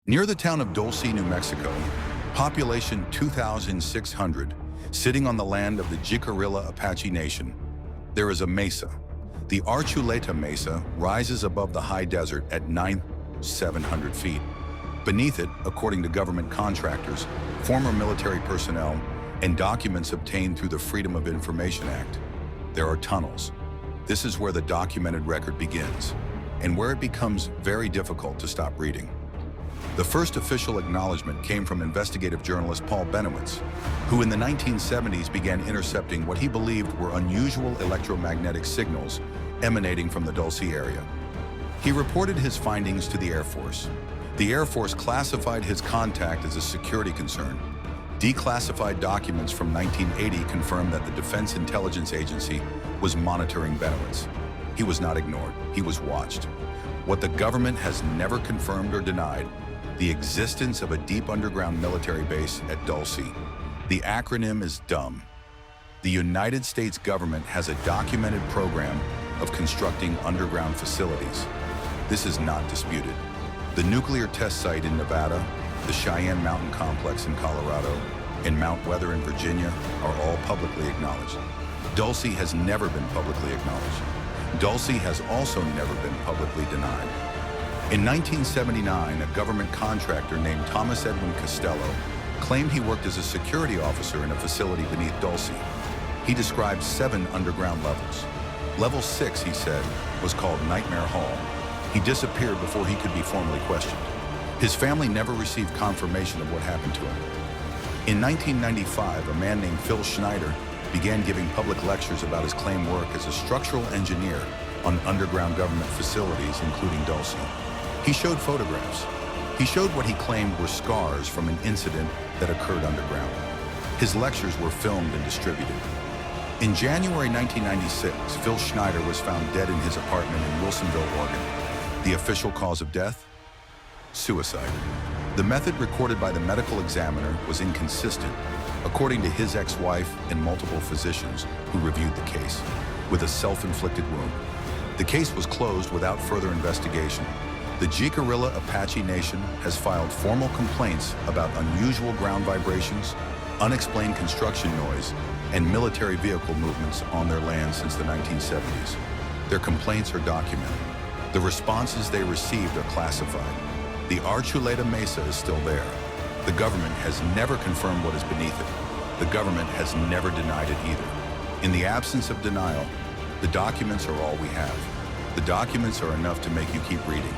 Near the town of Dulce, New Mexico, population 2,600, sitting on the land of the Jicarilla Apache Nation, there is a mesa. The Archuleta Mesa rises above the high desert at 9,700 feet. Beneath it, according to government contractors, former military personnel, and documents obtained through the Freedom of Information Act, there are tunnels. This is where the documented record begins, and where it becomes very difficult to stop reading. The first official acknowledgement came from investigative journalist Paul Benowitz, who in the 1970s began intercepting what he believed were unusual electromagnetic signals emanating from the Dulce area. He reported his findings to the Air Force. The Air Force classified his contact as a security concern. Declassified documents from 1980 confirmed that the Defense Intelligence Agency was monitoring Benowitz. He was not ignored, he was watched. What the government has never confirmed or denied: the existence of a deep underground military base at Dulce. The acronym is DUMB. The United States government has a documented program of constructing underground facilities. This is not disputed. The nuclear test site in Nevada, the Cheyenne Mountain Complex in Colorado, and Mount Weather in Virginia are all publicly acknowledged. Dulce has never been publicly acknowledged. Dulce has also never been publicly denied. In 1979, a government contractor named Thomas Edwin Costello claimed he worked as a security officer in a facility beneath Dulce. He described 7 underground levels. Level 6, he said, was called Nightmare Hall. He disappeared before he could be formally questioned. His family never received confirmation of what happened to him. In 1995, a man named Phil Schneider began giving public lectures about his claimed work as a structural engineer on underground government facilities, including Dulce. He showed photographs. He showed what he claimed were scars from an incident that occurred underground. His lectures were filmed and distributed. In January 1996, Phil Schneider was found dead in his apartment in Wilsonville, Oregon. The official cause of death? Suicide. The method recorded by the medical examiner was inconsistent, according to his ex-wife and multiple physicians who reviewed the case, with a self-inflicted wound. The case was closed without further investigation. The Jicarilla Apache Nation has filed formal complaints about unusual ground vibrations, unexplained construction noise, and military vehicle movements on their land since the 1970s. Their complaints are documented. The responses they received are classified. The Archuleta Mesa is still there. The government has never confirmed what is beneath it. The government has never denied it either. In the absence of denial, the documents are all we have. The documents are enough to make you keep reading.